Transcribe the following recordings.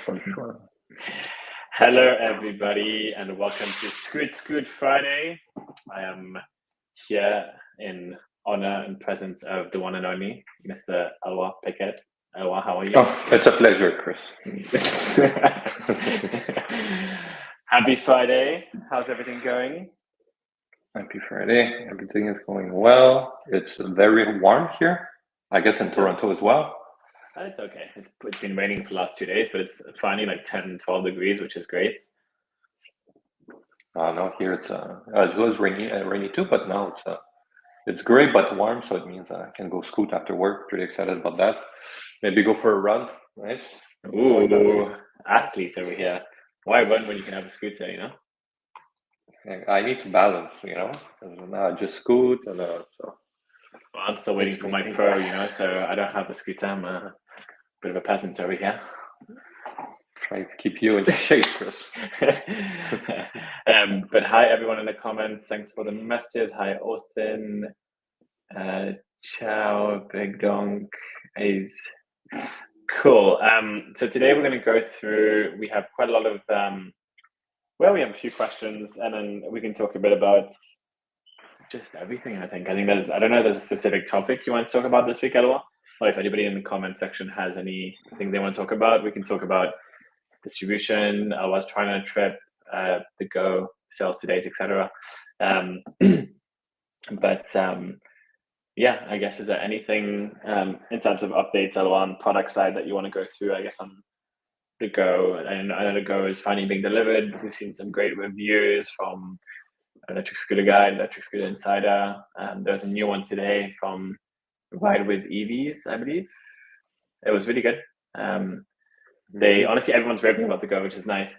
for sure. Hello, everybody, and welcome to Scoot Friday. I am here in honor and presence of the one and only Mr. Eloi Piquet. Eloi, how are you? Oh, it's a pleasure, Chris. Happy Friday. How's everything going? Happy Friday. Everything is going well. It's very warm here. I guess in Toronto as well. It's okay. It's been raining for the last 2 days, but it's finally like 10, 12 degrees, which is great. No, here it was rainy too, but now it's gray but warm, so it means I can go scoot after work. Pretty excited about that. Maybe go for a run, right? Ooh, athletes over here. Why run when you can have a scooter, you know? I need to balance, and now I just scoot and so. Well, I'm still waiting for my pro, so I don't have a scooter. I'm a bit of a peasant over here. Trying to keep you in shape, Chris. But hi, everyone in the comments. Thanks for the messages. Hi, Austin. Ciao, Big Donk. Is cool. So today we're going to go through. We have quite a lot of. We have a few questions, and then we can talk a bit about just everything. I think there's. I don't know. There's a specific topic you want to talk about this week, Eloi. Or if anybody in the comment section has anything they want to talk about, we can talk about distribution. I was trying to trip, the Go sales to date, etc. Yeah, I guess is there anything in terms of updates on product side that you want to go through? I guess on the Go, and I know the Go is finally being delivered. We've seen some great reviews from Electric Scooter Guide, Electric Scooter Insider. There's a new one today from Ride with EVs, I believe. It was really good. They honestly, everyone's raving about the Go, which is nice.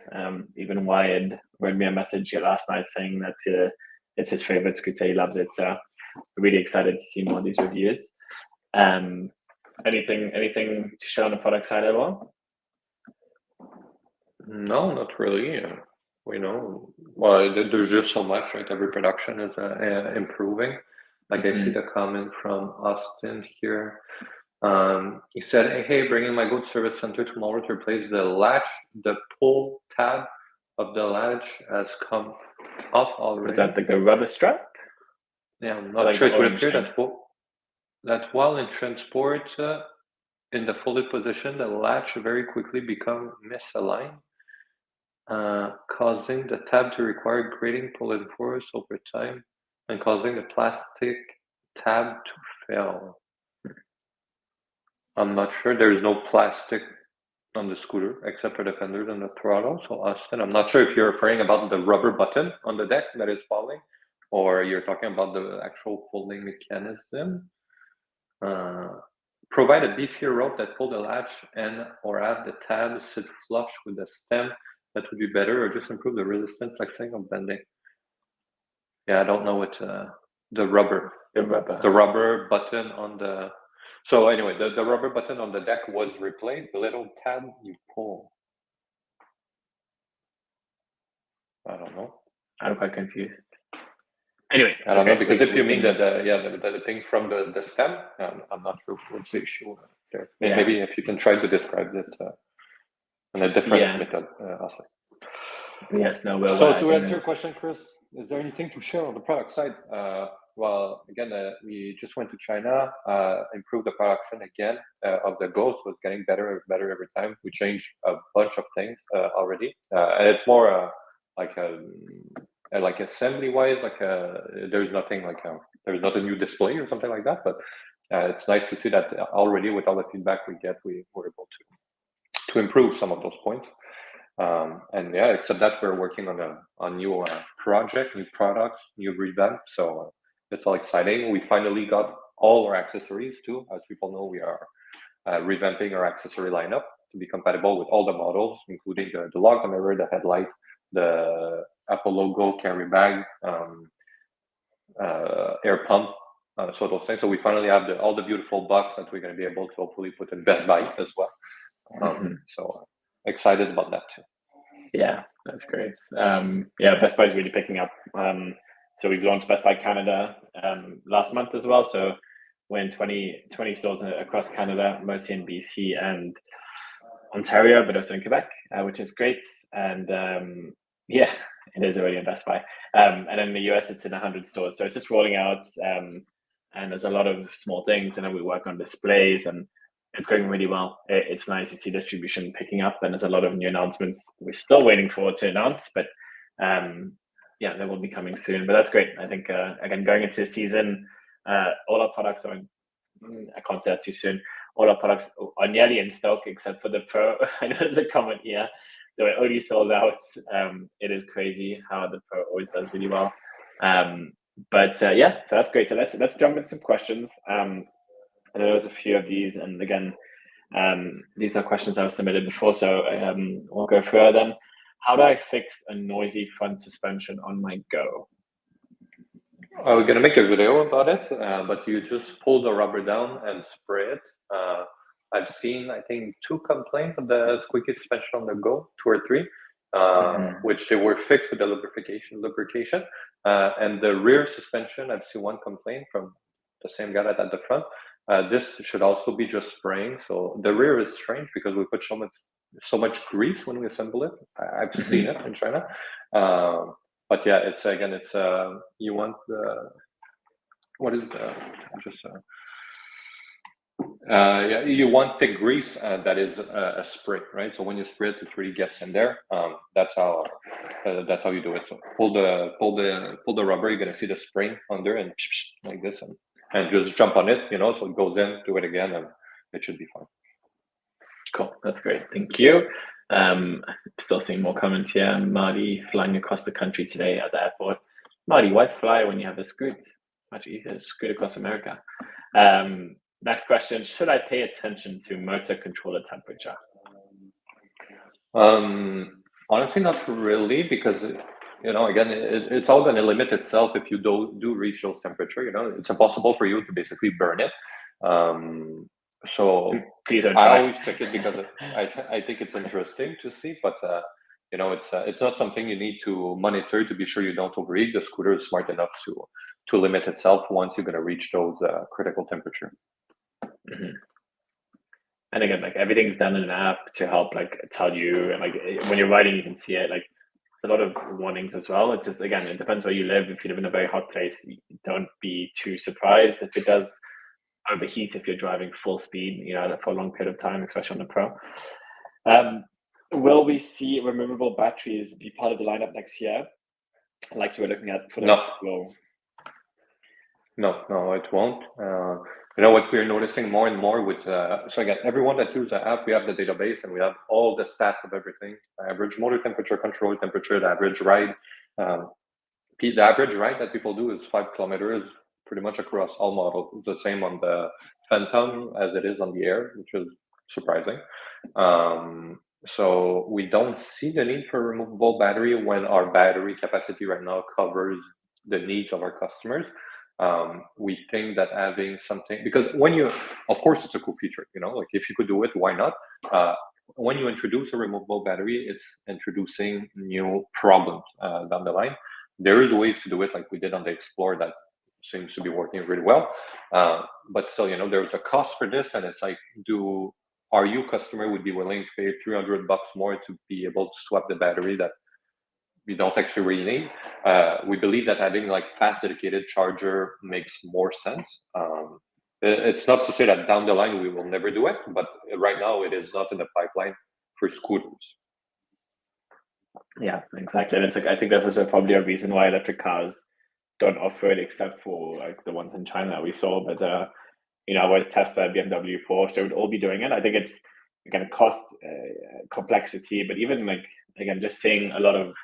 Even Wired wrote me a message last night saying that it's his favorite scooter. He loves it. So really excited to see more of these reviews. Anything to share on the product side at all? No, not really. Well, there's just so much, right? Every production is improving. Like I see the comment from Austin here. He said, "Hey, bringing my Go service center tomorrow to replace the latch. The pull tab of the latch has come off already." Is that the rubber strap? Yeah, I'm not sure. It would appear that while in transport, in the folded position, the latch very quickly become misaligned, causing the tab to require grading pull-in force over time and causing the plastic tab to fail. I'm not sure. There's no plastic on the scooter except for the fenders and the throttle. So Austin, I'm not sure if you're referring about the rubber button on the deck that is falling, or you're talking about the actual folding mechanism. Provide a beefier rope that pull the latch and or have the tab sit flush with the stem. That would be better, or just improve the resistance flexing or bending. Yeah, I don't know what the rubber button on the. So anyway, the rubber button on the deck was replaced. The little tab you pull. I don't know. I'm quite confused. Anyway, I don't know, because if you mean the thing from the stem, I'm not sure what's the issue there. Yeah. Maybe if you can try to describe it in a different method, also. Yes, no. Well, so to answer your question, Chris, is there anything to share on the product side? Well, again, we just went to China, improved the production again of the Go, so it's getting better and better every time. We changed a bunch of things already, and it's more like assembly wise, there's nothing there's not a new display or something like that, but it's nice to see that already with all the feedback we get, we were able to improve some of those points. And yeah, except that we're working on new project, new products, new revamp. So it's all exciting. We finally got all our accessories too. As people know, we are revamping our accessory lineup to be compatible with all the models, including the log mirror, the headlight, the Apple logo carry bag, air pump, so those things. So we finally have all the beautiful box that we're going to be able to hopefully put in Best Buy as well. So excited about that too. Yeah, that's great. Best Buy is really picking up. So we've launched Best Buy Canada last month as well. So we're in 20 stores across Canada, mostly in BC and Ontario, but also in Quebec, which is great. And yeah, it is already in Best Buy. And in the US, it's in 100 stores. So it's just rolling out. And there's a lot of small things. And then we work on displays, and it's going really well. It's nice to see distribution picking up. And there's a lot of new announcements we're still waiting for to announce. But yeah, they will be coming soon. But that's great. I think, again, going into the season, all our products are, I can't say that too soon. All our products are nearly in stock except for the Pro. I know there's a comment here. They were only sold out. It is crazy how the Pro always does really well. But yeah, so that's great. So let's jump into some questions. I know there's a few of these, and again, these are questions that were submitted before, so we'll go through them. How do I fix a noisy front suspension on my Go? We're gonna make a video about it, but you just pull the rubber down and spray it. I've seen, I think, 2 complaints of the squeaky suspension on the Go, 2 or 3, which they were fixed with the lubrication. And the rear suspension, I've seen 1 complaint from the same guy that at the front. This should also be just spraying. So the rear is strange because we put so much grease when we assemble it. I've seen it in China. But yeah, it's you want the, what is the, just yeah, you want thick grease that is a spray, right? So when you spray it, it really gets in there. That's how you do it. So pull the rubber. You're gonna see the spring under, and like this, and just jump on it, so it goes in. Do it again, and it should be fine. Cool, that's great. Thank you. Still seeing more comments here. Marty flying across the country today at the airport. Marty, why fly when you have a Scoot? Much easier to scoot across America. Next question: should I pay attention to motor controller temperature? Honestly, not really, because again, it's all going to limit itself if you do reach those temperature. It's impossible for you to basically burn it. So please don't I try. always check it because I think it's interesting to see, but it's not something you need to monitor to be sure you don't overheat. The scooter is smart enough to limit itself once you're going to reach those critical temperature. And again, like, everything's done in an app to help tell you, and when you're riding, you can see it. There's a lot of warnings as well. It's just, again, it depends where you live. If you live in a very hot place, don't be too surprised if it does overheat if you're driving full speed, for a long period of time, especially on the Pro. Will we see removable batteries be part of the lineup next year, like you were looking at for the Go? No, it won't. What we're noticing more and more with, so again, everyone that uses the app, we have the database and we have all the stats of everything: average motor temperature, control temperature, the average ride. The average ride that people do is 5 kilometers pretty much across all models. It's the same on the Phantom as it is on the Air, which is surprising. So we don't see the need for a removable battery when our battery capacity right now covers the needs of our customers. We think that having something, because of course it's a cool feature, if you could do it, why not? When you introduce a removable battery, it's introducing new problems down the line. There is ways to do it, like we did on the Explorer, that seems to be working really well. But still, there's a cost for this, and it's like, are you customer would be willing to pay $300 more to be able to swap the battery that you don't actually really need? We believe that having fast dedicated charger makes more sense. It's not to say that down the line we will never do it, but right now it is not in the pipeline for scooters. Yeah, exactly. And it's I think that's also probably a reason why electric cars don't offer it, except for the ones in China we saw. But whereas Tesla, BMW, Porsche, they would all be doing it. I think it's again cost, complexity, but even again, just seeing a lot of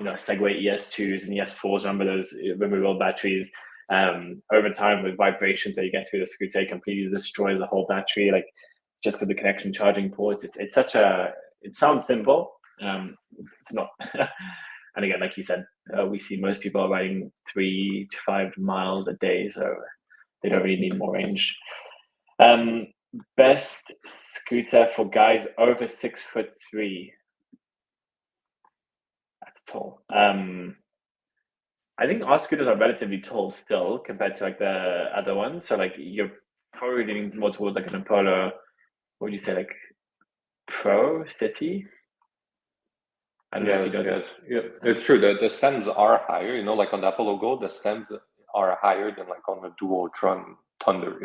Segway ES2s and ES4s, remember those removable batteries, over time with vibrations that you get through the scooter, it completely destroys the whole battery, just for the connection charging ports. It sounds simple. It's not. And again, like you said, we see most people are riding 3 to 5 miles a day, so they don't really need more range. Best scooter for guys over 6'3". That's tall. I think our scooters are relatively tall still compared to the other ones. So you're probably leaning more towards an Apollo. What would you say, Pro City. I don't know if you know. Yeah, it's true. The stems are higher, like on the Apollo Go, the stems are higher than like on the Duotron Thunder,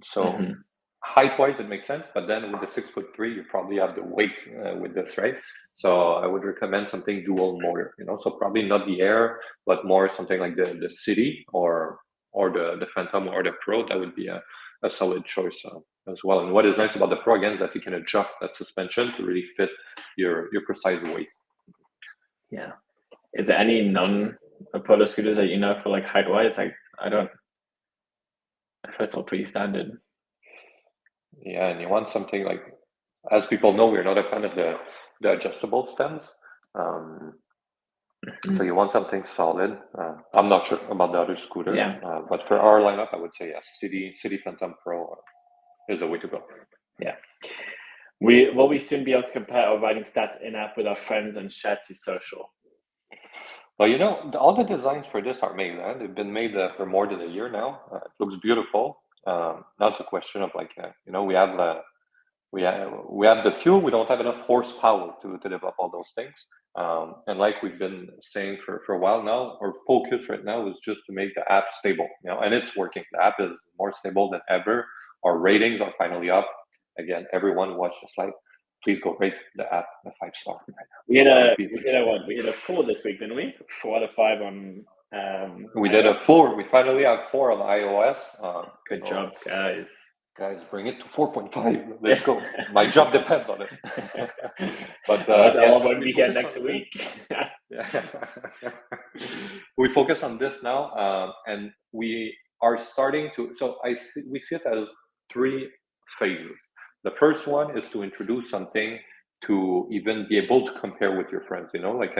So Mhm. height-wise, it makes sense, but then with the 6'3", you probably have the weight with this, right? So I would recommend something dual motor, So probably not the Air, but more something like the City or the Phantom or the Pro. That would be a solid choice as well. And what is nice about the Pro again is that you can adjust that suspension to really fit your precise weight. Yeah. Is there any non-Apollo scooters that you know for like height-wise? Like I feel it's all pretty standard. Yeah, and you want something like, as people know, we're not a fan of the adjustable stems. So you want something solid. I'm not sure about the other scooters, Yeah. but for our lineup, I would say yes, City Phantom Pro is the way to go. Yeah. Will we soon be able to compare our riding stats in-app with our friends and share to social? Well, all the designs for this are made. They've been made for more than a year now. It looks beautiful. Now it's a question of like, we have the fuel. We don't have enough horsepower to develop all those things. And like we've been saying for a while now, our focus right now is just to make the app stable. And it's working. The app is more stable than ever. Our ratings are finally up. Again, everyone watch the slide. Please go rate the app a 5-star right now. We had a 4 this week, didn't we? 4 out of 5 on. We did a 4. We finally have 4 on iOS. Good job, guys. Guys, bring it to 4.5. Let's go. My job depends on it. But I won't be here next week. We focus on this now, and we are starting to. So we see it as 3 phases. The first one is to introduce something to even be able to compare with your friends. Like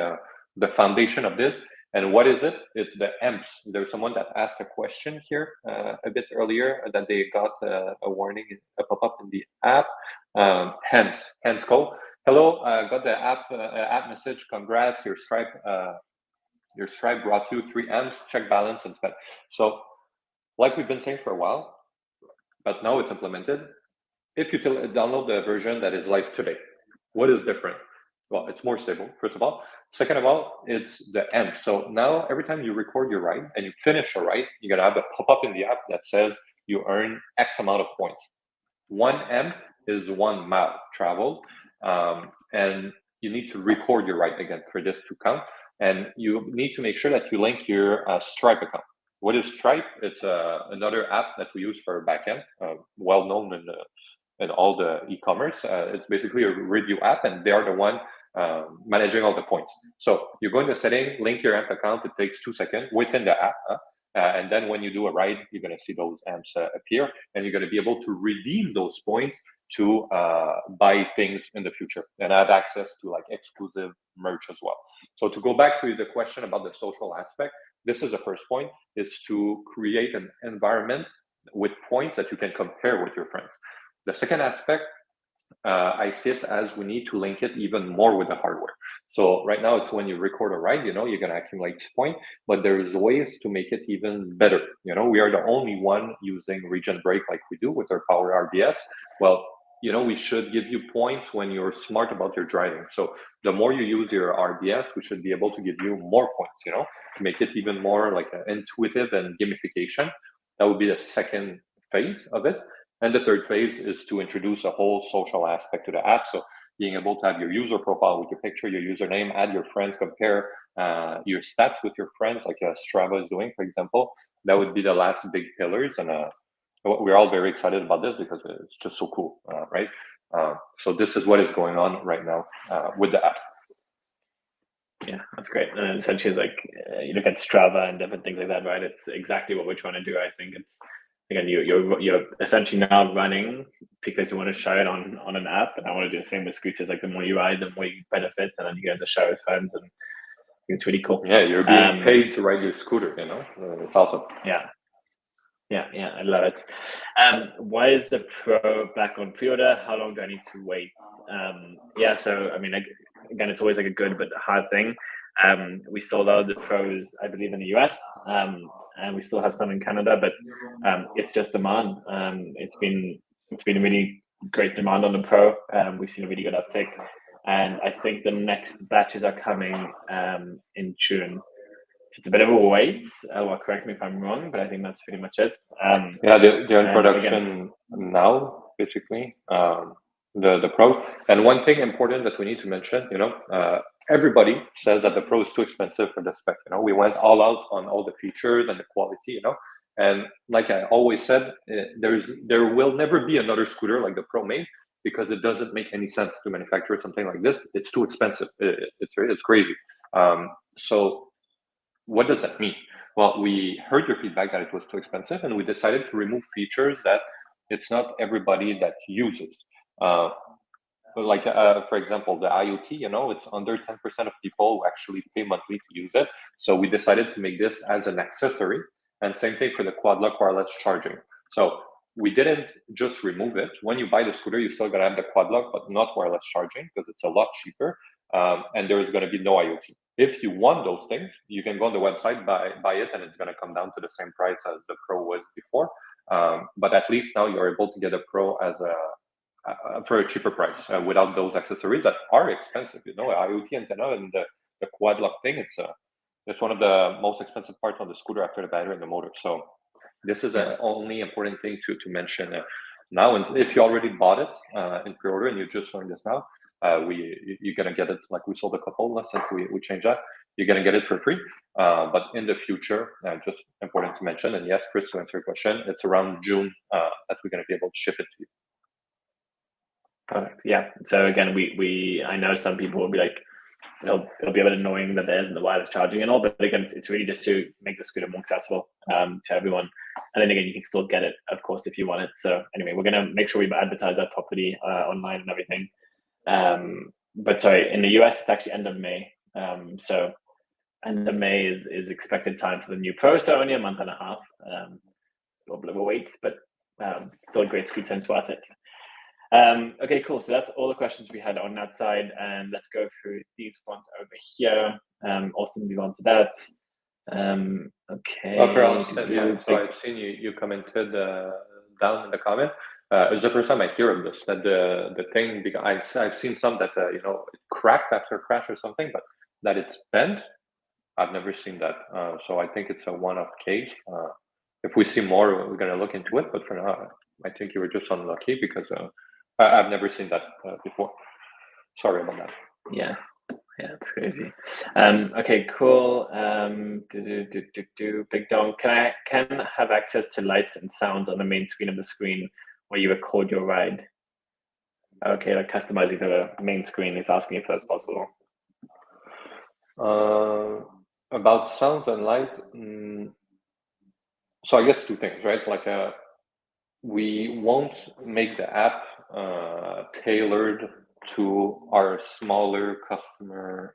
the foundation of this. And what is it? It's the amps. There's someone that asked a question here a bit earlier that they got a warning, a pop-up in the app. Hence go. Hello, got the app message. Congrats, your Stripe brought you 3 amps. Check balance and spend. So, like we've been saying for a while, but now it's implemented. If you download the version that is live today, what is different? Well, it's more stable, first of all. Second of all, it's the amp. So now every time you record your ride and you finish a ride, you're going to have a pop-up in the app that says you earn X amount of points. 1 amp is 1 mile traveled. And you need to record your ride again for this to count. And you need to make sure that you link your Stripe account. What is Stripe? It's another app that we use for backend, well known in all the e-commerce. It's basically a review app, and they are the one managing all the points. So you go into setting, link your amp account. It takes 2 seconds within the app. And then when you do a ride, you're going to see those amps appear, and you're going to be able to redeem those points to buy things in the future and have access to like exclusive merch as well. So to go back to the question about the social aspect, this is the first point, is to create an environment with points that you can compare with your friends. The second aspect, I see it as we need to link it even more with the hardware. So right now it's when you record a ride, you're going to accumulate points, but there's ways to make it even better. We are the only one using region brake like we do with our power RBS. Well, we should give you points when you're smart about your driving. So the more you use your RBS, we should be able to give you more points, to make it even more like intuitive and gamification. That would be the second phase of it. And the third phase is to introduce a whole social aspect to the app. So being able to have your user profile with your picture, your username, add your friends, compare your stats with your friends, like Strava is doing, for example. That would be the last big pillars. And we're all very excited about this because it's just so cool, right? So this is what is going on right now with the app. Yeah, that's great. And essentially, it's like you look at Strava and different things like that, right? It's exactly what we're trying to do. I think it's, again, you're essentially now running because you want to share it on an app, and I want to do the same with scooters. Like the more you ride, the more you benefits, and then you get to share with friends, and it's really cool. Yeah, you're being paid to ride your scooter. It's awesome. Yeah, I love it. Why is the Pro back on pre-order? How long do I need to wait? So I mean, again, it's always like a good but hard thing. We sold out the Pros, I believe, in the US, and we still have some in Canada, but it's just demand. It's been really great demand on the Pro. We've seen a really good uptick, and I think the next batches are coming in June. So it's a bit of a wait. Well, correct me if I'm wrong, but I think that's pretty much it. They're in and production now, basically. The Pro. And one thing important that we need to mention, everybody says that the Pro is too expensive for the spec. We went all out on all the features and the quality. And like I always said, there will never be another scooter like the Pro made, because it doesn't make any sense to manufacture something like this. It's too expensive. It's crazy. So what does that mean? Well, we heard your feedback that it was too expensive, and we decided to remove features that it's not everybody that uses. For example, the IoT, it's under 10% of people who actually pay monthly to use it. So we decided to make this as an accessory, and same thing for the quad lock wireless charging. So we didn't just remove it. When you buy the scooter, you still gotta have the quad lock, but not wireless charging, because it's a lot cheaper. And there is going to be no IoT. If you want those things, you can go on the website, buy it, and it's going to come down to the same price as the Pro was before. But at least now you're able to get a Pro as for a cheaper price without those accessories that are expensive. IoT antenna and the quad lock thing. It's one of the most expensive parts on the scooter after the battery and the motor. So this is the only important thing to mention now. And if you already bought it in pre-order and you're just learning this now, you're gonna get it, like we sold a couple since we changed that. You're gonna get it for free. But in the future, just important to mention. And yes, Chris, to answer your question, it's around June that we're gonna be able to ship it to you. Perfect. Yeah. So again, I know some people will be like, it'll be a bit annoying that there isn't the wireless charging and all, but again, it's really just to make the scooter more accessible to everyone. And then again, you can still get it, of course, if you want it. So anyway, we're gonna make sure we advertise that properly online and everything. But sorry, in the US, it's actually end of May. So end of May is expected time for the new Pro. So only a month and a half. A little bit of a wait, but still a great scooter and it's worth it. Okay, cool. So that's all the questions we had on that side, and let's go through these ones over here. Also move on to that. Okay. So I've seen you commented down in the comment. It's the first time I hear of this, that the thing, because I've seen some that it cracked after a crash or something, but that it's bent, I've never seen that. So I think it's a one-off case. If we see more, we're gonna look into it. But for now, I think you were just unlucky because I've never seen that before. Sorry about that. Yeah, it's crazy. Okay, cool. Big Dong, can I have access to lights and sounds on the main screen of the screen where you record your ride? Okay, like customizing the main screen is asking if that's possible. About sounds and light. So I guess two things, right? Like we won't make the app tailored to our smaller customer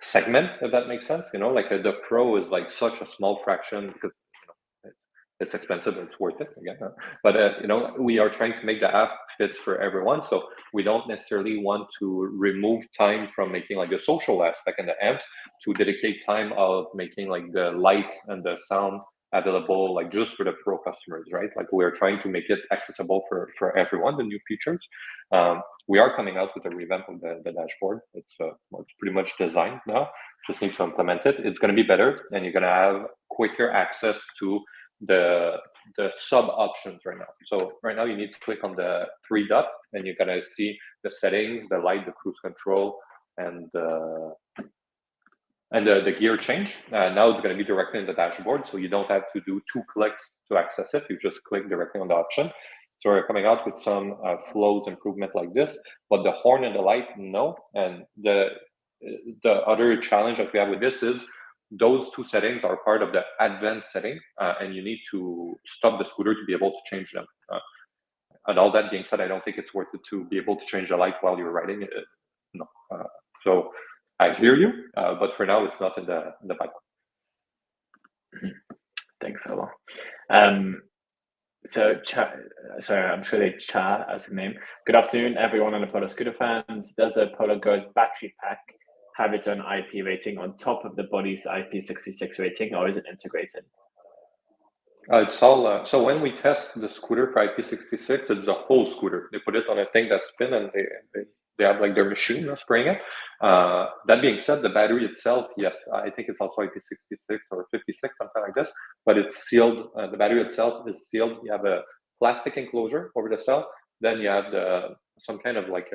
segment, if that makes sense. Like the Pro is like such a small fraction because it's expensive and it's worth it again. But we are trying to make the app fits for everyone, so we don't necessarily want to remove time from making like the social aspect and the amps to dedicate time of making like the light and the sound available like just for the Pro customers, right? Like we are trying to make it accessible for everyone, the new features. We are coming out with a revamp of the dashboard. It's pretty much designed now, just need to implement it. It's going to be better, and you're going to have quicker access to the sub options right now. So right now you need to click on the 3 dot and you're going to see the settings, the light, the cruise control, and the gear change. Now it's going to be directly in the dashboard, so you don't have to do 2 clicks to access it. You just click directly on the option. So we're coming out with some flows improvement like this, but the horn and the light, no. And the other challenge that we have with this is those 2 settings are part of the advanced setting, and you need to stop the scooter to be able to change them. And all that being said, I don't think it's worth it to be able to change the light while you're riding it. No. So I hear you, but for now it's not in the pipeline. Thanks, Alba. So, sorry, I'm sure they Cha as a name. Good afternoon, everyone on the Polo Scooter fans. Does the Polo Go's battery pack have its own IP rating on top of the body's IP66 rating, or is it integrated? It's all so when we test the scooter for IP66, it's the whole scooter. They put it on a thing that spin and they have like their machine spraying it. That being said, the battery itself, yes, I think it's also IP66 or 56, something like this, but it's sealed. The battery itself is sealed. You have a plastic enclosure over the cell. Then you have some kind of like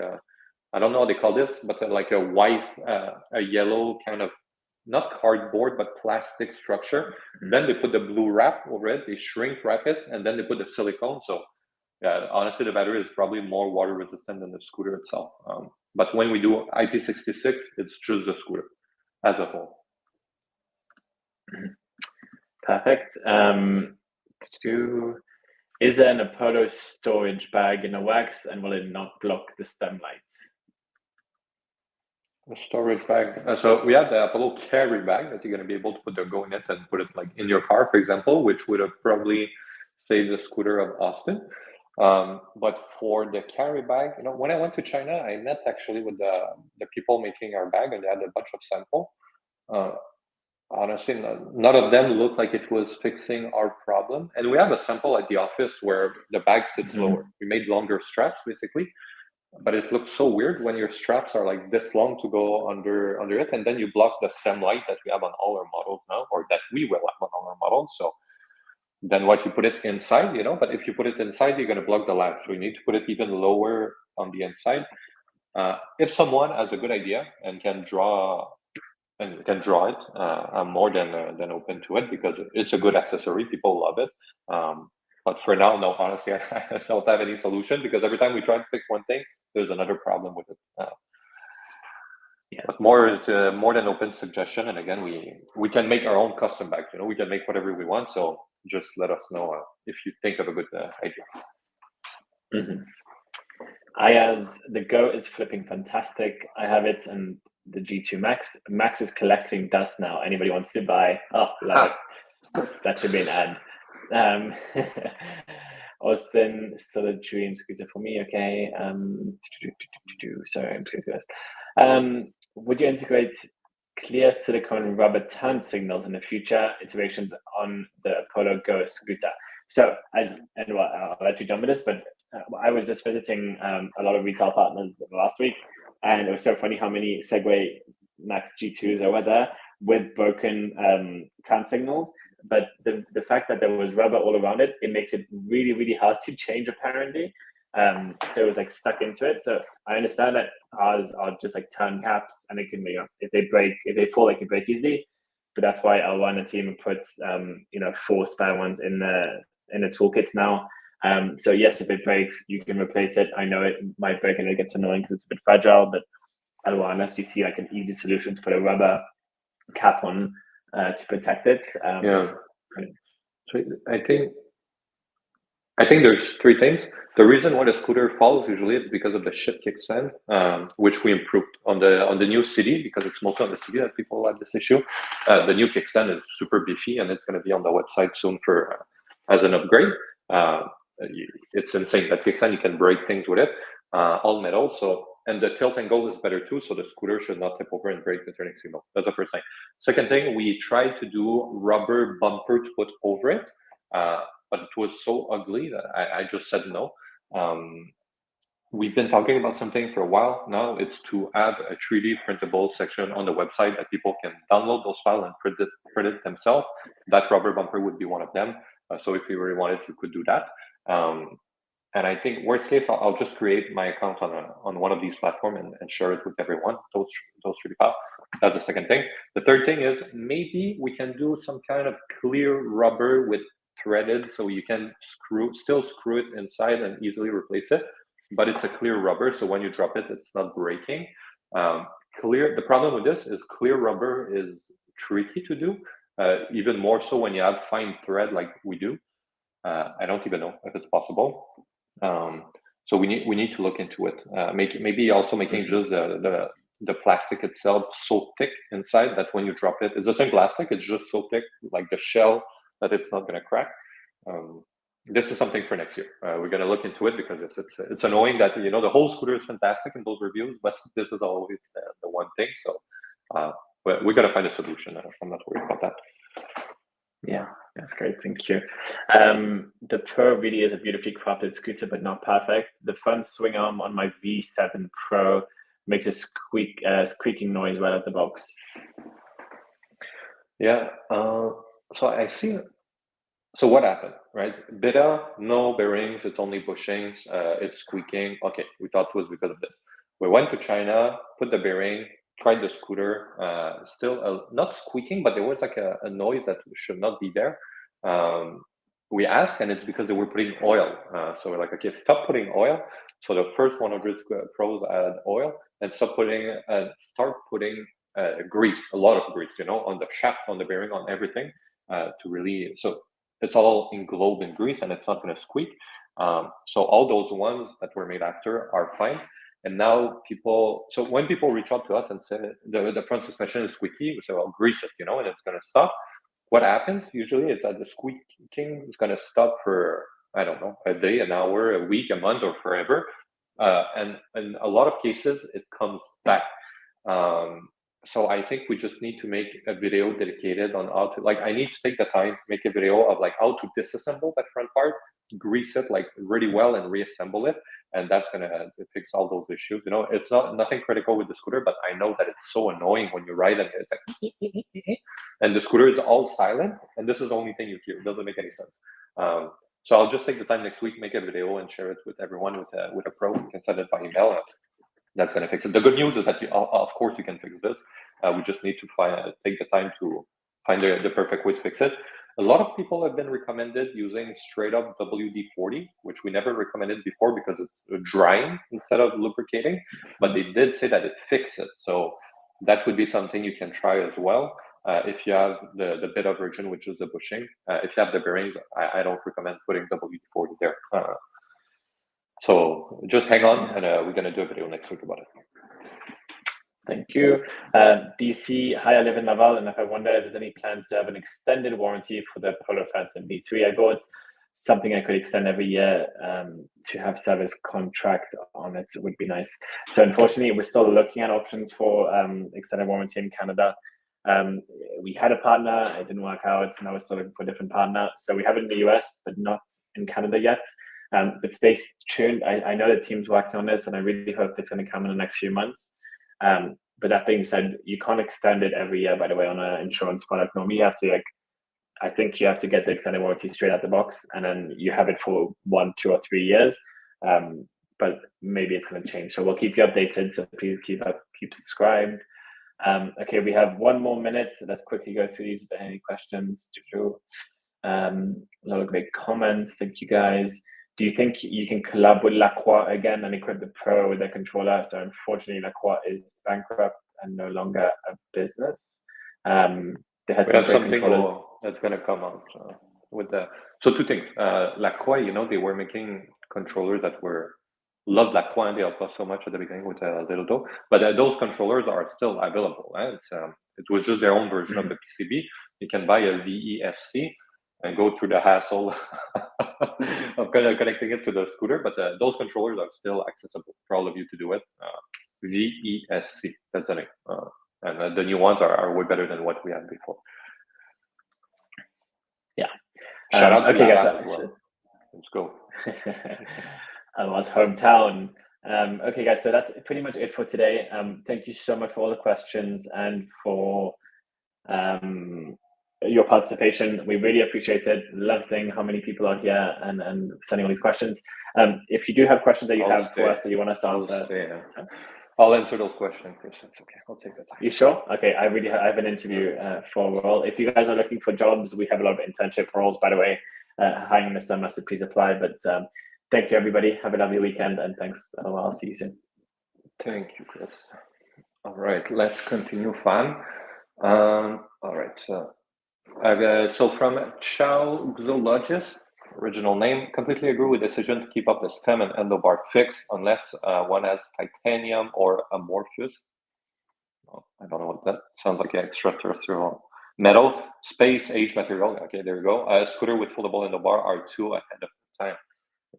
I don't know how they call this, but like a white, a yellow kind of not cardboard but plastic structure. Then they put the blue wrap over it. They shrink wrap it, and then they put the silicone. So yeah, honestly, the battery is probably more water resistant than the scooter itself. But when we do IP66, it's just the scooter as a whole. Perfect. Is there an Apollo storage bag in the wax, and will it not block the stem lights? A storage bag. So we have the Apollo carry bag that you're going to be able to put the Go in it and put it like in your car, for example, which would have probably saved the scooter of Austin. But for the carry bag, when I went to China, I met actually with the people making our bag, and they had a bunch of sample. Honestly, none of them looked like it was fixing our problem. And we have a sample at the office where the bag sits lower. We made longer straps basically, but it looks so weird when your straps are like this long to go under it, and then you block the stem light that we have on all our models now, or that we will have on all our models. So then what you put it inside, but if you put it inside, you're going to block the latch. So you need to put it even lower on the inside. If someone has a good idea and can draw it, I'm more than open to it, because it's a good accessory. People love it. But for now, no, honestly, I don't have any solution, because every time we try to fix one thing, there's another problem with it. Yeah. But more than open suggestion, and again, we can make our own custom bag. We can make whatever we want. So just let us know if you think of a good idea. Mm-hmm. Ayaz, the Go is flipping fantastic. I have it, and the G2 Max. Max is collecting dust now. Anybody wants to buy? Oh, love it. That should be an ad. Austin, still a dream scooter for me. Okay. Sorry, I'm doing this. Would you integrate clear silicone rubber turn signals in the future iterations on the Apollo Go scooter? So, I'll let you jump in this, but I was just visiting a lot of retail partners last week, and it was so funny how many Segway Max G2s there were there with broken turn signals. But the fact that there was rubber all around it, it makes it really, really hard to change, apparently. So it was like stuck into it. So I understand that ours are just like turn caps, and it can, if they fall, they can break easily. But that's why L1 and team puts 4 spare ones in the toolkits now. So yes, if it breaks, you can replace it. I know it might break and it gets annoying because it's a bit fragile, but unless you see like an easy solution to put a rubber cap on to protect it. So I think there's 3 things. The reason why the scooter falls usually is because of the shift kickstand, which we improved on the new CD, because it's mostly on the CD that people have this issue. The new kickstand is super beefy, and it's going to be on the website soon for as an upgrade. It's insane. That kickstand, you can break things with it, all metal. So, and the tilt angle is better too, so the scooter should not tip over and break the turning signal. That's the first thing. Second thing, we tried to do rubber bumper to put over it, but it was so ugly that I just said no. We've been talking about something for a while now. It's to add a 3D printable section on the website that people can download those files and print it themselves. That rubber bumper would be one of them. So if you really wanted, you could do that. And I think worst case, I'll just create my account on one of these platforms and share it with everyone. Those 3D files. That's the second thing. The third thing is maybe we can do some kind of clear rubber with threaded, so you can still screw it inside and easily replace it, but it's a clear rubber, so when you drop it, it's not breaking. The problem with this is clear rubber is tricky to do, even more so when you have fine thread like we do. I don't even know if it's possible. So we need to look into it. Maybe also making just the plastic itself so thick inside that when you drop it, it's the same plastic, it's just so thick, like the shell, that it's not going to crack. This is something for next year. We're going to look into it, because it's annoying that the whole scooter is fantastic in those reviews, but this is always the one thing. So but we got to find a solution. I'm not worried about that. Yeah, That's great, thank you. The Pro really is a beautifully crafted scooter, but not perfect. The front swing arm on my V7 Pro makes a squeaking noise right out the box. Yeah. So I see. So what happened, right? Beta, no bearings. It's only bushings. It's squeaking. Okay, we thought it was because of this. We went to China, put the bearing, tried the scooter. Still not squeaking, but there was like a noise that should not be there. We asked, and it's because they were putting oil. So we're like, okay, stop putting oil. So the first 100 Pros add oil, and start putting grease, a lot of grease, on the shaft, on the bearing, on everything, to really. So it's all englobed in grease, and it's not going to squeak. So all those ones that were made after are fine. And now so when people reach out to us and say the front suspension is squeaky, we say, well, grease it, and it's going to stop. What happens usually is that the squeaking is going to stop for, I don't know, a day, an hour, a week, a month, or forever. And in a lot of cases, it comes back. So I think we just need to make a video dedicated on how to, I need to take the time, make a video of how to disassemble that front part, grease it really well, and reassemble it. And that's gonna fix all those issues. It's nothing critical with the scooter, but I know that it's so annoying when you ride and it's like, and the scooter is all silent, and this is the only thing you hear. It doesn't make any sense. So I'll just take the time next week, make a video, and share it with everyone with a pro. You can send it by email. That's going to fix it. The good news is that of course you can fix this. We just need to take the time to find the perfect way to fix it. A lot of people have been recommended using straight up WD-40, which we never recommended before because it's drying instead of lubricating, but they did say that it fixes. So that would be something you can try as well. If you have the beta version, which is the bushing, if you have the bearings, I don't recommend putting WD-40 there. So just hang on, and we're going to do a video next week about it. Thank you. DC, hi, I live in Laval, and if I wonder if there's any plans to have an extended warranty for the Polo Phantom V3. I bought something I could extend every year to have service contract on it would be nice. So unfortunately, we're still looking at options for extended warranty in Canada. We had a partner, it didn't work out, so now we're still looking for a different partner. So we have it in the US, but not in Canada yet. But stay tuned. I know the team's working on this, and I really hope it's going to come in the next few months. But that being said, you can't extend it every year, by the way, on an insurance product. Normally you have to I think you have to get the extended warranty straight out the box, and then you have it for 1, 2, or 3 years. But maybe it's going to change. So we'll keep you updated. So please keep subscribed. Okay, we have 1 more minute. So let's quickly go through these. If there are any questions, a lot of great comments. Thank you guys. Do you think you can collab with Lacroix again and equip the Pro with a controller? So unfortunately, Lacroix is bankrupt and no longer a business. They had some something that's going to come out with the. So 2 things. Lacroix, they were making controllers that loved Lacroix, and they helped us so much at the beginning with Little Toe. But those controllers are still available. It was just their own version of the PCB. You can buy a VESC and go through the hassle of connecting it to the scooter. But those controllers are still accessible for all of you to do it. VESC, that's the name. And the new ones are way better than what we had before. Yeah. Shout out to okay, guys. Well. Let's go. Almost hometown. Okay, guys. So that's pretty much it for today. Thank you so much for all the questions and for your participation. We really appreciate it. Love seeing how many people are here and sending all these questions. If you do have questions that you have for us that you want us to answer, I'll answer those questions. It's okay. I'll take that time. You sure? Okay. I have an interview for a role. If you guys are looking for jobs, we have a lot of internship roles, by the way. Hiring this summer, so please apply. But thank you, everybody. Have a lovely weekend, and thanks. I'll see you soon. Thank you, Chris. All right, let's continue, Fan. All right. So from Chow Zoologist, original name, completely agree with decision to keep up the stem and handlebar fixed unless one has titanium or amorphous. Oh, I don't know what that sounds like. Extraterrestrial metal, space age material. Okay, there you go. A scooter with foldable handlebar are 2 ahead of time.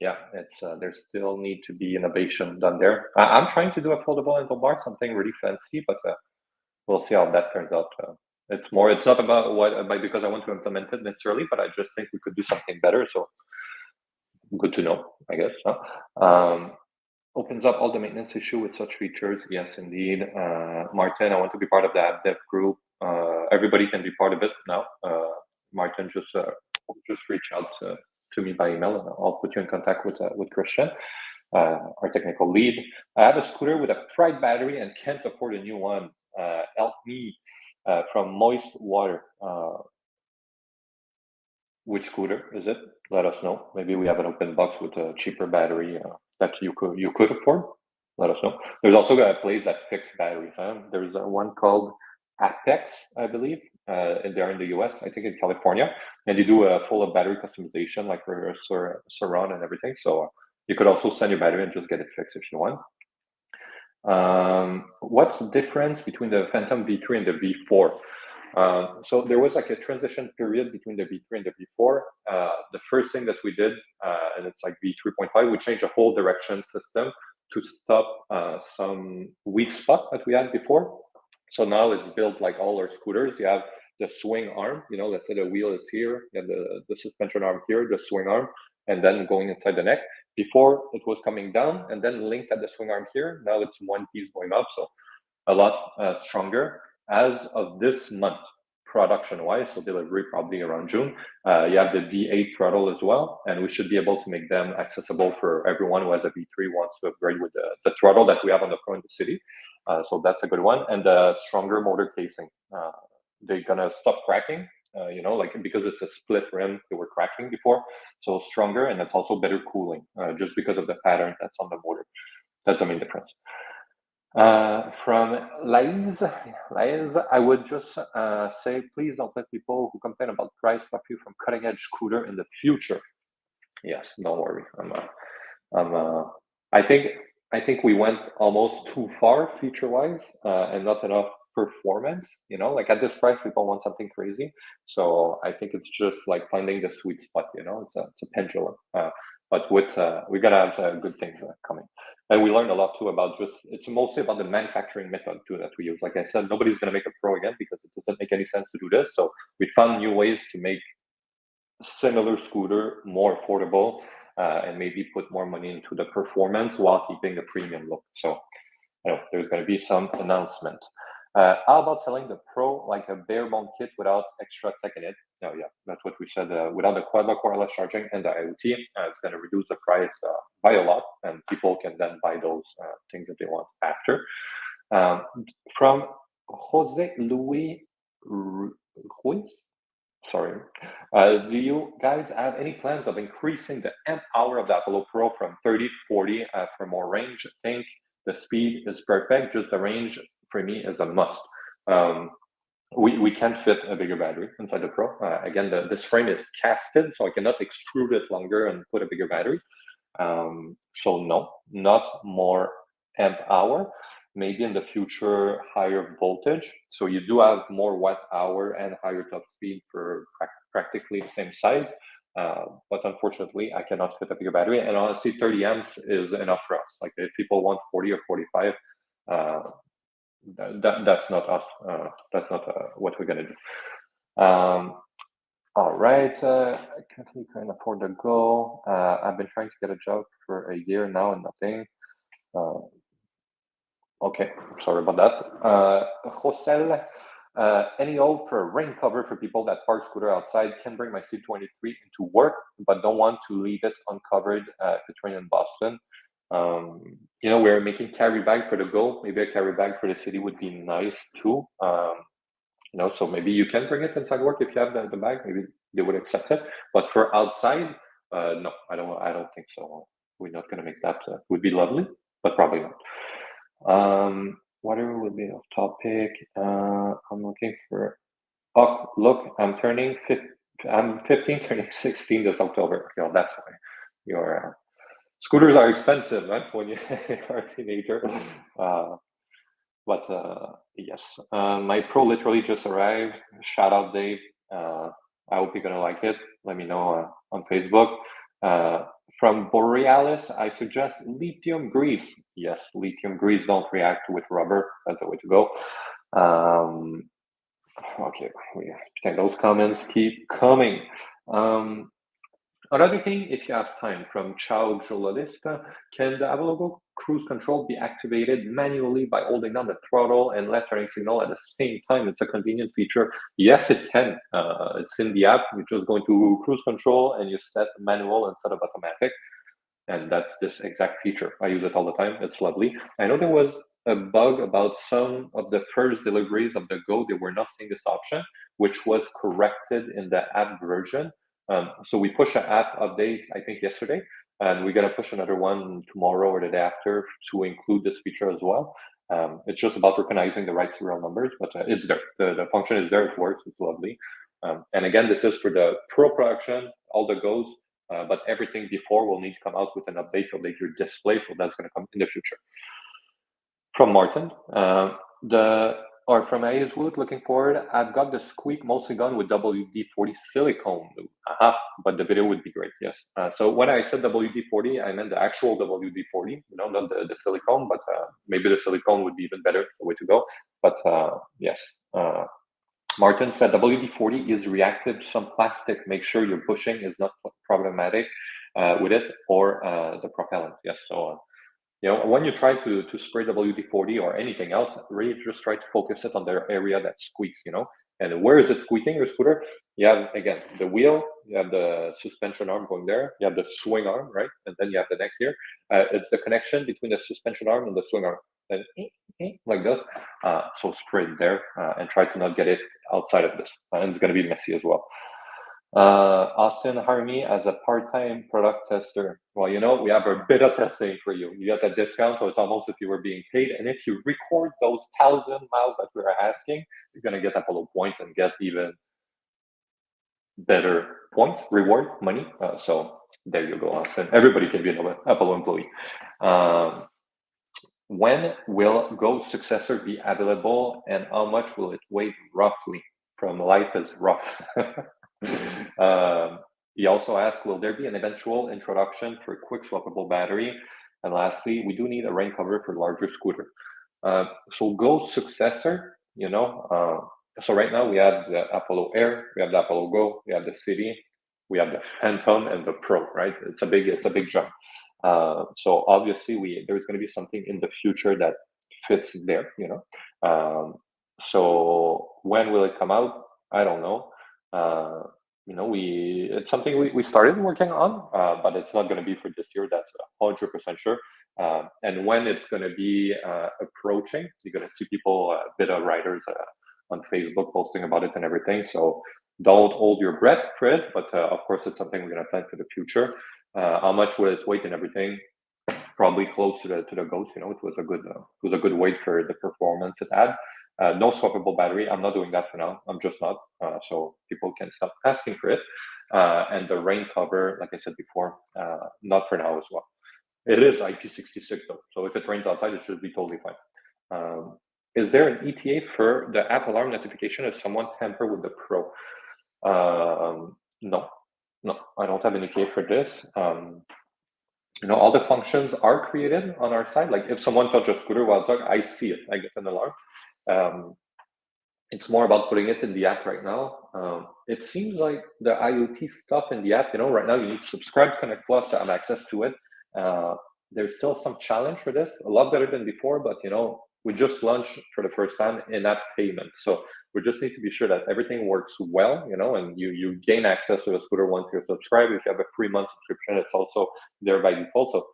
Yeah, it's there still need to be innovation done there. I'm trying to do a foldable handlebar, something really fancy, but we'll see how that turns out It's not about because I want to implement it necessarily, but I just think we could do something better. So good to know, I guess. Opens up all the maintenance issue with such features. Yes, indeed. Martin, I want to be part of that dev group. Everybody can be part of it now. Martin, just reach out to me by email, and I'll put you in contact with Christian, our technical lead. I have a scooter with a fried battery and can't afford a new one. Help me. From Moist Water. Which scooter is it? Let us know. Maybe we have an open box with a cheaper battery that you could afford. Let us know. There's also a place that fixes batteries. There's one called Apex, I believe, and they're in the US, I think in California, and they do a full of battery customization, like for surround and everything. So you could also send your battery and just get it fixed if you want. What's the difference between the Phantom V3 and the V4? So there was like a transition period between the V3 and the V4. The first thing that we did, and it's like V3.5, we changed the whole direction system to stop some weak spot that we had before. So now it's built like all our scooters. You have the swing arm, let's say the wheel is here, and the suspension arm here, the swing arm, and then going inside the neck. Before it was coming down and then linked at the swing arm here. Now it's one piece going up, so a lot stronger. As of this month, production-wise, so delivery probably around June, you have the V8 throttle as well, and we should be able to make them accessible for everyone who has a V3 wants to upgrade with the throttle that we have on the Pro in the city. So that's a good one. And the stronger motor casing. They're gonna stop cracking, because it's a split rim, they were cracking before. So stronger, and it's also better cooling, just because of the pattern that's on the motor. That's the main difference. From Laiz, I would just say, please don't let people who complain about price stop you from cutting edge scooter in the future. Yes, don't worry. I think we went almost too far feature wise, and not enough performance. Like at this price, people want something crazy. So I think it's just like finding the sweet spot. It's a pendulum. But we're gonna have good things coming. And we learned a lot too about it's mostly about the manufacturing method too that we use. Like I said, nobody's going to make a Pro again because it doesn't make any sense to do this. So we found new ways to make similar scooter more affordable, and maybe put more money into the performance while keeping the premium look. So there's going to be some announcement. How about selling the Pro like a bare bone kit without extra tech in it? No, yeah, that's what we said. Without the quad lock wireless charging and the IoT, it's going to reduce the price by a lot, and people can then buy those things that they want after. From Jose Luis Ruiz, sorry. Do you guys have any plans of increasing the amp hour of the Apollo Pro from 30 to 40 for more range? I think the speed is perfect, just the range for me is a must. We can't fit a bigger battery inside the Pro. Again, this frame is casted, so I cannot extrude it longer and put a bigger battery. So no, not more amp hour. Maybe in the future, higher voltage. So you do have more watt hour and higher top speed for practically the same size. But unfortunately, I cannot fit a bigger battery. And honestly, 30 amps is enough for us. Like if people want 40 or 45, that's not us. That's not what we're gonna do. All right. I currently can't afford to go. I've been trying to get a job for a year now and nothing. Okay, sorry about that. Josel, any hope for a rain cover for people that park scooter outside, can bring my C23 into work, but don't want to leave it uncovered if it's raining in Boston. We're making carry bag for the go. Maybe a carry bag for the city would be nice too. So maybe you can bring it inside work if you have the bag. Maybe they would accept it. But for outside, no, I don't think so. We're not going to make that. Would be lovely, but probably not. Whatever would be off topic. I'm looking for. Oh, look, I'm 15, turning 16 this October. That's why your scooters are expensive, right? When you are a teenager. But yes, my Pro literally just arrived. Shout out, Dave. I hope you're gonna like it. Let me know on Facebook. From Borealis, I suggest lithium grease. Yes, lithium grease don't react with rubber. That's the way to go. Okay, those comments keep coming. Another thing, if you have time, from Ciao Jolalista, can the Avalogo cruise control be activated manually by holding down the throttle and left turning signal at the same time? It's a convenient feature. Yes, it can. It's in the app. You just go into cruise control and you set manual instead of automatic. And that's this exact feature. I use it all the time. It's lovely. I know there was a bug about some of the first deliveries of the Go. They were not seeing this option, which was corrected in the app version. So we pushed an app update, I think, yesterday, and we're gonna push another one tomorrow or the day after to include this feature as well. It's just about recognizing the right serial numbers, but it's there. The function is there. It works. It's lovely. And again, this is for the pro production, all the Goes. But everything before will need to come out with an update to update your display, so that's going to come in the future. From Martin, from Aizwood, looking forward, I've got the squeak mostly done with WD-40 silicone. But the video would be great, yes. So when I said WD-40, I meant the actual WD-40, not the silicone, but maybe the silicone would be even better, the way to go. But yes. Martin said WD-40 is reactive to some plastic. Make sure your bushing is not problematic with it or the propellant. Yes, so when you try to spray WD-40 or anything else, really just try to focus it on the area that squeaks. And where is it squeaking your scooter? You have, again, the wheel, you have the suspension arm going there, you have the swing arm, right? And then you have the neck here. It's the connection between the suspension arm and the swing arm. And like this. So spray it there and try to not get it outside of this. And it's going to be messy as well. Austin, hire me as a part-time product tester. Well, we have a bit of testing for you. You get a discount, so it's almost if you were being paid. And if you record those 1,000 miles that we are asking, you're going to get Apollo points and get even better points, reward, money. So there you go, Austin. Everybody can be an Apollo employee. When will Go's successor be available, and how much will it weigh roughly? From Life is Rough. He also asked, will there be an eventual introduction for quick swappable battery? And lastly, we do need a rain cover for larger scooter. So Go's successor, so right now we have the Apollo Air, we have the Apollo Go, we have the City, we have the Phantom and the Pro, right? It's a big jump. So obviously there's going to be something in the future that fits there, so when will it come out? I don't know. It's something we started working on, but it's not going to be for this year. That's 100% sure. And when it's going to be approaching, you're going to see people, a bit of writers on Facebook posting about it and everything. So don't hold your breath for it, but of course it's something we're going to plan for the future. How much will it weight and everything? Probably close to the Ghost. It was a good weight for the performance it had. No swappable battery. I'm not doing that for now. I'm just not. So people can stop asking for it. And the rain cover, like I said before, not for now as well. It is IP66 though. So if it rains outside, it should be totally fine. Is there an ETA for the app alarm notification if someone tamper with the Pro? No, I don't have an ETA for this. All the functions are created on our side. Like if someone touches a scooter while talking, I see it. I get an alarm. It's more about putting it in the app right now. It seems like the IoT stuff in the app, right now you need to subscribe to Connect Plus to have access to it. There's still some challenge for this, a lot better than before, but we just launched for the first time in-app payment. So we just need to be sure that everything works well, and you gain access to the scooter once you're subscribed. If you have a 3-month subscription, it's also there by default. So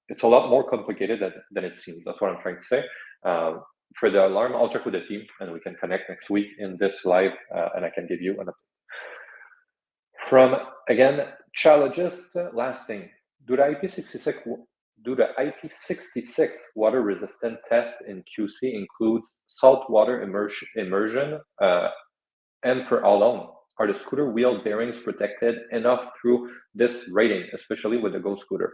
it's a lot more complicated than it seems. That's what I'm trying to say. For the alarm, I'll check with the team and we can connect next week in this live and I can give you an update. From, again, challenges, last thing, do the IP66 water resistant test in QC includes saltwater immersion and for how long? Are the scooter wheel bearings protected enough through this rating, especially with the Go scooter?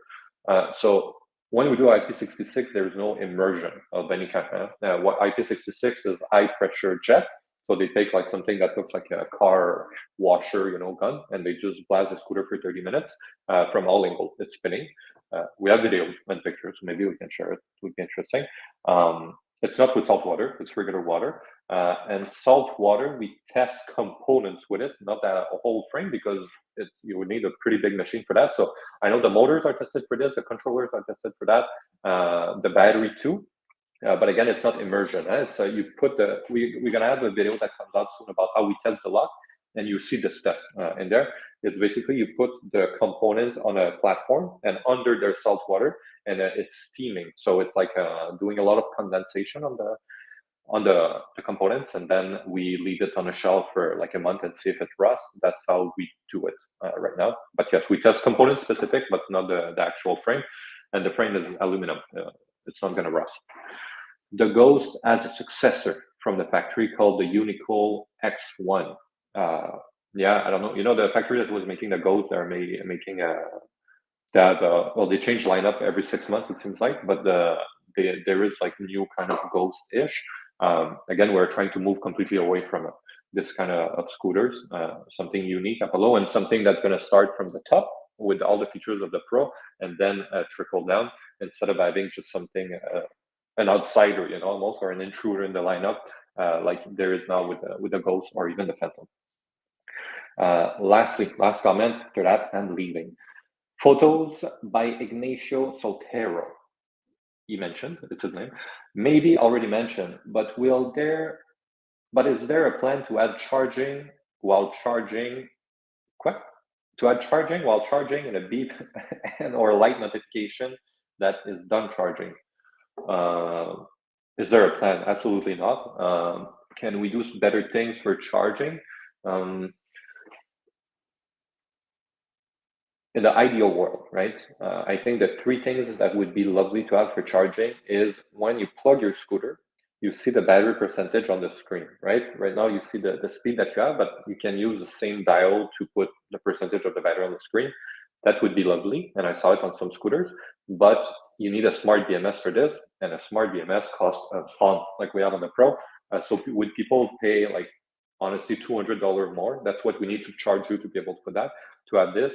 So when we do IP66, there's no immersion of any kind. What IP66 is high pressure jet. So they take like something that looks like a car washer, gun, and they just blast the scooter for 30 minutes from all angles. It's spinning. We have videos and pictures. Maybe we can share it. It would be interesting. It's not with salt water, it's regular water. And salt water, we test components with it, not a whole frame, because you would need a pretty big machine for that. So I know the motors are tested for this, the controllers are tested for that, the battery too. But again, it's not immersion. It's you put we're gonna have a video that comes out soon about how we test the lock, and you see this test in there. It's basically you put the component on a platform, and under there's salt water, and it's steaming. So it's like doing a lot of condensation on the components, and then we leave it on a shelf for like a month and see if it rusts. That's how we do it right now. But yes, we test component specific, but not the actual frame. And the frame is aluminum. It's not going to rust. The Ghost has a successor from the factory called the Unicool X1. Yeah, I don't know. You know, the factory that was making the Ghost, they're making well, they change lineup every 6 months, it seems like, but there is like new kind of Ghost-ish. Again, we're trying to move completely away from this kind of scooters, something unique up below, and something that's going to start from the top with all the features of the Pro, and then trickle down, instead of having just something, an outsider, you know, almost, or an intruder in the lineup, like there is now with the Ghost or even the Phantom. Last comment after that, I'm leaving. Photos by Ignacio Soltero. He mentioned, it's his name. Maybe already mentioned, but is there a plan to add charging while charging? What? To add charging while charging and a beep and or light notification that is done charging? Is there a plan? Absolutely not. Can we do better things for charging? In the ideal world, right? I think the three things that would be lovely to have for charging is when you plug your scooter, you see the battery percentage on the screen, right? Right now you see the speed that you have, but you can use the same dial to put the percentage of the battery on the screen. That would be lovely, and I saw it on some scooters, but you need a smart BMS for this, and a smart BMS costs a ton, like we have on the Pro. So would people pay, like, honestly, $200 more? That's what we need to charge you to be able to put that, to have this.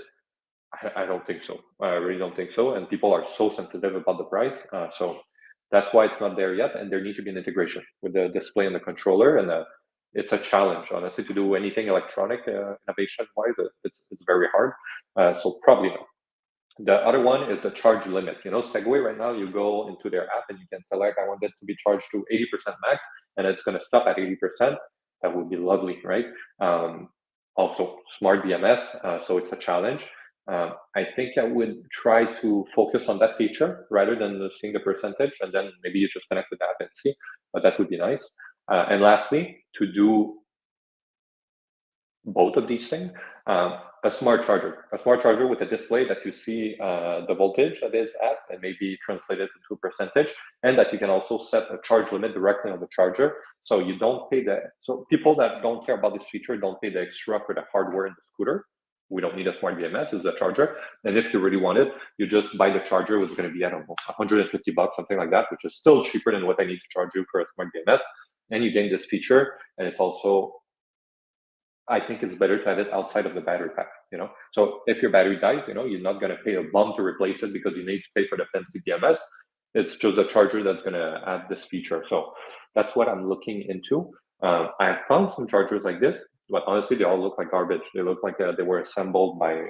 I don't think so. I really don't think so. And people are so sensitive about the price. So that's why it's not there yet. And there needs to be an integration with the display and the controller. And it's a challenge, honestly, to do anything electronic innovation-wise. It's very hard. So probably not. The other one is the charge limit. You know, Segway right now, you go into their app and you can select, I want it to be charged to 80% max, and it's going to stop at 80%. That would be lovely, right? Also, smart BMS. So it's a challenge. I think I would try to focus on that feature rather than seeing the percentage, and then maybe you just connect with the app and see, but that would be nice. And lastly, to do both of these things, a smart charger with a display that you see the voltage that is at, and maybe translate it into a percentage, and that you can also set a charge limit directly on the charger. So you don't pay so people that don't care about this feature don't pay the extra for the hardware in the scooter. We don't need a smart BMS, it's a charger. And if you really want it, you just buy the charger, which is going to be, I don't know, $150, something like that, which is still cheaper than what I need to charge you for a smart BMS. And you gain this feature. And it's also, I think it's better to have it outside of the battery pack, you know? So if your battery dies, you know, you're not going to pay a bomb to replace it because you need to pay for the fancy BMS. It's just a charger that's going to add this feature. So that's what I'm looking into. I found some chargers like this, but honestly, they all look like garbage. They look like they were assembled by,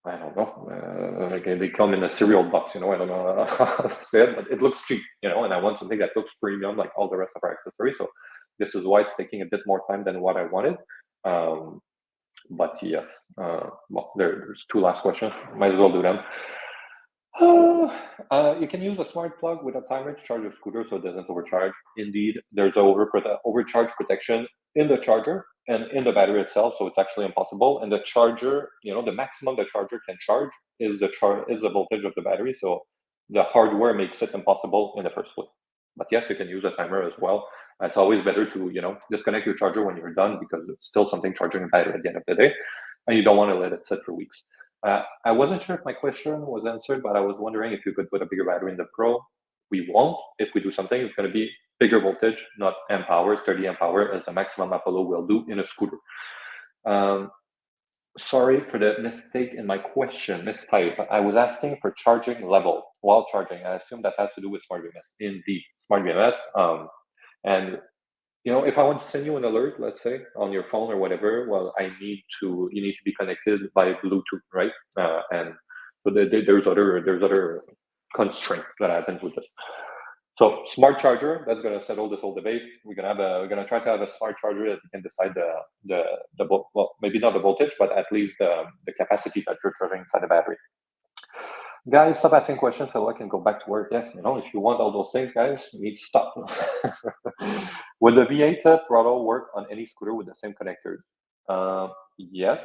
I don't know, like they come in a cereal box, you know, I don't know how to say it, but it looks cheap, you know, and I want something that looks premium like all the rest of our accessories. So this is why it's taking a bit more time than what I wanted. But yes, well, there's two last questions. Might as well do them. You can use a smart plug with a timer to charge your scooter so it doesn't overcharge. Indeed, there's overcharge protection in the charger and in the battery itself, so it's actually impossible. And the charger, you know, the maximum the charger can charge is the voltage of the battery. So the hardware makes it impossible in the first place. But yes, you can use a timer as well. It's always better to, you know, disconnect your charger when you're done, because it's still something charging a battery at the end of the day, and you don't want to let it sit for weeks. I wasn't sure if my question was answered, but I was wondering if you could put a bigger battery in the Pro. We won't. If we do something, it's going to be bigger voltage, not amp hours, 30 amp hour, as the maximum Apollo will do in a scooter. Sorry for the mistake in my question, mistype. I was asking for charging level while charging. I assume that has to do with smart BMS. Indeed. smart BMS. And if I want to send you an alert, let's say on your phone or whatever, well, you need to be connected by Bluetooth, right? And so there's other constraints that happens with this. So smart charger, that's going to settle this whole debate. We're going to try to have a smart charger that can decide well, maybe not the voltage, but at least the capacity that you're charging inside the battery. Guys, stop asking questions so I can go back to work. Yes, if you want all those things, guys, you need to stop. Would the V8 throttle work on any scooter with the same connectors? Yes,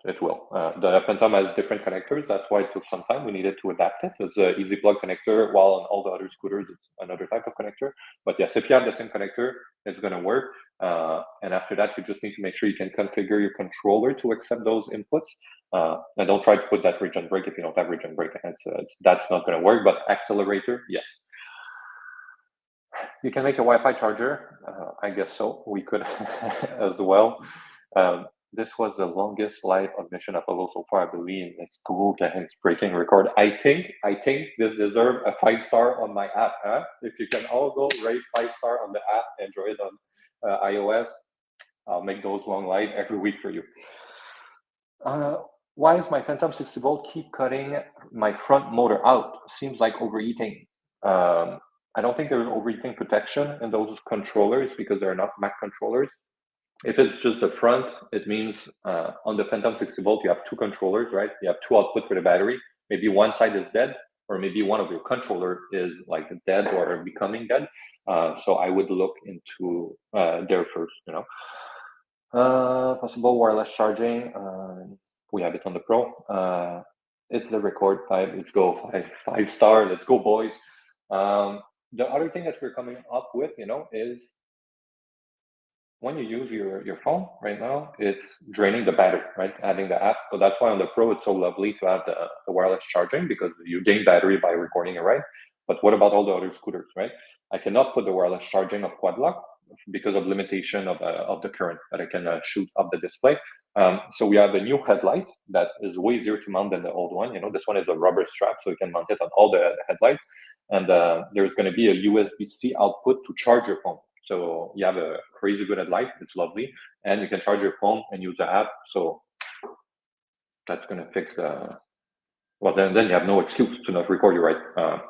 it will. The Phantom has different connectors. That's why it took some time. We needed to adapt it. It's an easy plug connector, while on all the other scooters, it's another type of connector. But yes, if you have the same connector, it's going to work. And after that, you just need to make sure you can configure your controller to accept those inputs. And don't try to put that regen brake if you don't have regen brake. That's not going to work. But accelerator, yes. You can make a Wi-Fi charger. I guess so. We could as well. This was the longest live of Mission Apollo so far, I believe. It's cool that it's breaking record. I think this deserves a 5-star on my app. Huh? If you can all go rate 5-star on the app, Android on iOS, I'll make those long live every week for you. Why is my Phantom 60 volt keep cutting my front motor out? Seems like overheating. I don't think there's overheating protection in those controllers because they're not Mac controllers. If it's just the front, it means on the Phantom 60 volt, you have two controllers, right? You have two outputs for the battery. Maybe one side is dead, or maybe one of your controller is like dead or becoming dead. So I would look into there first, Possible wireless charging. We have it on the Pro. It's the record type. Let's go 5-star. Let's go, boys. The other thing that we're coming up with, is when you use your phone right now, it's draining the battery, right? Adding the app. So that's why on the Pro, it's so lovely to have the wireless charging, because you gain battery by recording it, right? But what about all the other scooters, right? I cannot put the wireless charging of Quad Lock because of limitation of the current that I can shoot up the display. So we have a new headlight that is way easier to mount than the old one. This one is a rubber strap, so you can mount it on all the headlights. And there's going to be a USB-C output to charge your phone. So you have a crazy good headlight. It's lovely. And you can charge your phone and use the app. So that's going to fix well, then you have no excuse to not record you right.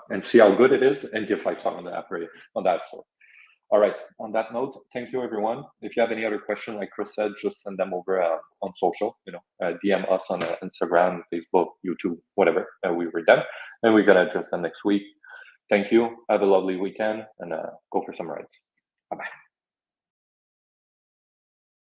And see how good it is and give 5-star on the app, on that store. All right. On that note, thank you, everyone. If you have any other question, like Chris said, just send them over on social, DM us on Instagram, Facebook, YouTube, whatever. We read them. And we're going to address them next week. Thank you. Have a lovely weekend and go for some rides. Bye-bye.